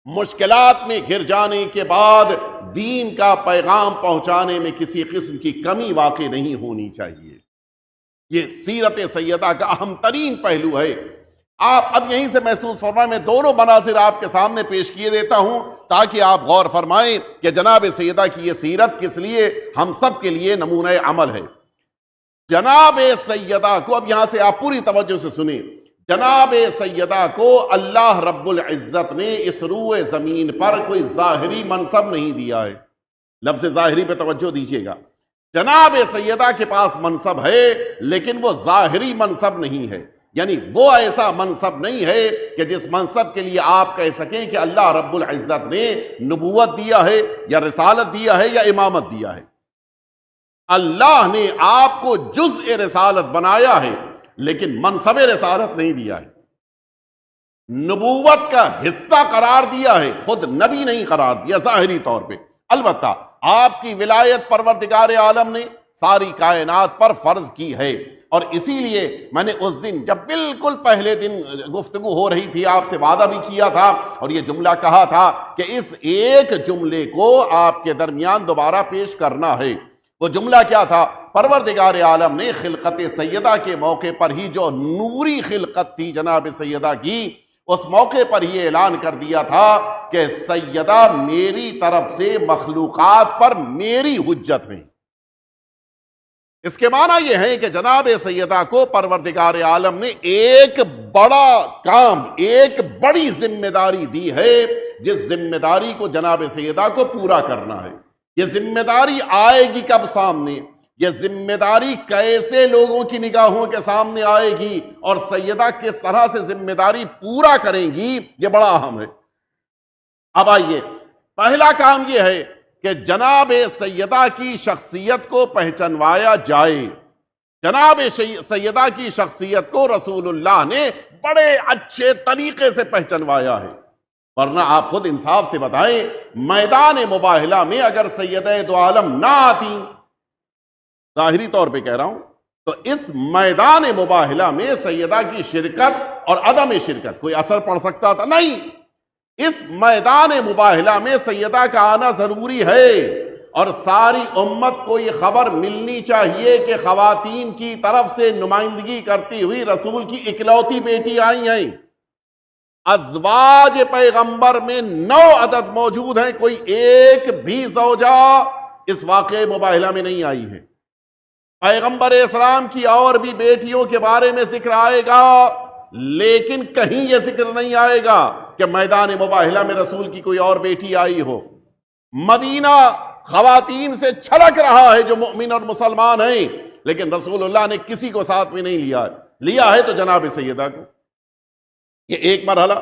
مشکلات میں گر جانے کے بعد دین کا پیغام پہنچانے میں کسی قسم کی کمی واقع نہیں ہونی چاہیے. یہ سیرت سیدہ کا اہم ترین پہلو ہے. آپ اب یہیں سے محسوس فرمائیں، میں دونوں مناظر آپ کے سامنے پیش کیے دیتا ہوں تاکہ آپ غور فرمائیں کہ جناب سیدہ کی یہ سیرت کس لیے ہم سب کے لیے نمونہ عمل ہے. جناب سیدہ کو، اب یہاں سے آپ پوری توجہ سے سنیں، جناب سیدہ کو اللہ رب العزت نے اس روئے زمین پر کوئی ظاہری منصب نہیں دیا ہے. لفظ ظاہری پہ توجہ دیجیے گا. جناب سیدہ کے پاس منصب ہے لیکن وہ ظاہری منصب نہیں ہے، یعنی وہ ایسا منصب نہیں ہے کہ جس منصب کے لیے آپ کہہ سکیں کہ اللہ رب العزت نے نبوت دیا ہے یا رسالت دیا ہے یا امامت دیا ہے. اللہ نے آپ کو جزء رسالت بنایا ہے لیکن منصب رسالت نہیں دیا ہے. نبوت کا حصہ قرار دیا ہے، خود نبی نہیں قرار دیا ظاہری طور پہ. البتہ آپ کی ولایت پروردگار عالم نے ساری کائنات پر فرض کی ہے، اور اسی لیے میں نے اس دن جب بالکل پہلے دن گفتگو ہو رہی تھی آپ سے وعدہ بھی کیا تھا اور یہ جملہ کہا تھا کہ اس ایک جملے کو آپ کے درمیان دوبارہ پیش کرنا ہے. وہ جملہ کیا تھا؟ پروردگار عالم نے خلقت سیدہ کے موقع پر ہی جو نوری خلقت تھی جناب سیدہ کی، اس موقع پر ہی اعلان کر دیا تھا کہ سیدہ میری طرف سے مخلوقات پر میری حجت ہیں. اس کے معنی یہ ہے کہ جناب سیدہ کو پروردگار عالم نے ایک بڑا کام، ایک بڑی ذمہ داری دی ہے، جس ذمہ داری کو جناب سیدہ کو پورا کرنا ہے. یہ ذمہ داری آئے گی کب سامنے؟ یہ ذمہ داری کیسے لوگوں کی نگاہوں کے سامنے آئے گی اور سیدہ کس طرح سے ذمہ داری پورا کریں گی، یہ بڑا اہم ہے. اب آئیے، پہلا کام یہ ہے کہ جناب سیدہ کی شخصیت کو پہچنوایا جائے. جناب سیدہ کی شخصیت کو رسول اللہ نے بڑے اچھے طریقے سے پہچنوایا ہے. ورنہ آپ خود انصاف سے بتائیں، میدان مباہلہ میں اگر سیدہ دو عالم نہ آتی، ظاہری طور پہ کہہ رہا ہوں، تو اس میدان مباہلہ میں سیدہ کی شرکت اور عدم شرکت کوئی اثر پڑ سکتا تھا؟ نہیں. اس میدان مباہلہ میں سیدہ کا آنا ضروری ہے، اور ساری امت کو یہ خبر ملنی چاہیے کہ خواتین کی طرف سے نمائندگی کرتی ہوئی رسول کی اکلوتی بیٹی آئی ہیں. ازواج پیغمبر میں 9 عدد موجود ہیں، کوئی ایک بھی زوجہ اس واقعے مباہلہ میں نہیں آئی ہے. پیغمبر اسلام کی اور بھی بیٹیوں کے بارے میں ذکر آئے گا، لیکن کہیں یہ ذکر نہیں آئے گا کہ میدان مباہلہ میں رسول کی کوئی اور بیٹی آئی ہو. مدینہ خواتین سے چھلک رہا ہے جو مومن اور مسلمان ہیں، لیکن رسول اللہ نے کسی کو ساتھ میں نہیں لیا ہے تو جناب سیدہ کو. یہ ایک مرحلہ.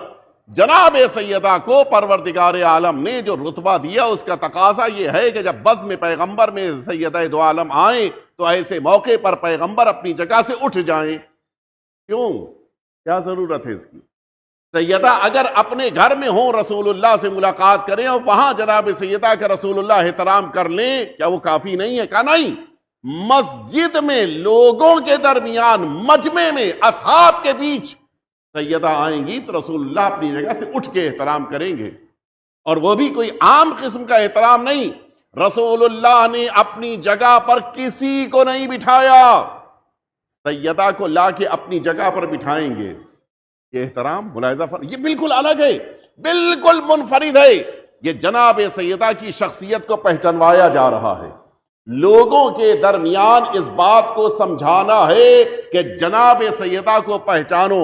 جناب سیدہ کو پروردگار عالم نے جو رتبہ دیا، اس کا تقاضا یہ ہے کہ جب بزم پیغمبر میں سیدہ دو عالم آئیں تو ایسے موقع پر پیغمبر اپنی جگہ سے اٹھ جائیں. کیوں؟ کیا ضرورت ہے اس کی؟ سیدہ اگر اپنے گھر میں ہوں، رسول اللہ سے ملاقات کریں اور وہاں جناب سیدہ کا رسول اللہ احترام کر لیں، کیا وہ کافی نہیں ہے؟ کہا نہیں. مسجد میں لوگوں کے درمیان، مجمع میں، اصحاب کے بیچ سیدہ آئیں گی تو رسول اللہ اپنی جگہ سے اٹھ کے احترام کریں گے، اور وہ بھی کوئی عام قسم کا احترام نہیں. رسول اللہ نے اپنی جگہ پر کسی کو نہیں بٹھایا، سیدہ کو لا کے اپنی جگہ پر بٹھائیں گے. یہ احترام ملاحظہ یہ بالکل الگ ہے، بالکل منفرد ہے. یہ جناب سیدہ کی شخصیت کو پہچنوایا جا رہا ہے. لوگوں کے درمیان اس بات کو سمجھانا ہے کہ جناب سیدہ کو پہچانو.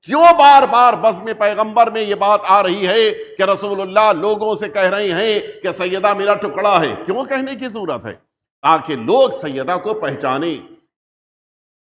کیوں بار بار بزم پیغمبر میں یہ بات آ رہی ہے کہ رسول اللہ لوگوں سے کہہ رہے ہیں کہ سیدہ میرا ٹکڑا ہے؟ کیوں کہنے کی ضرورت ہے؟ تاکہ لوگ سیدہ کو پہچانیں.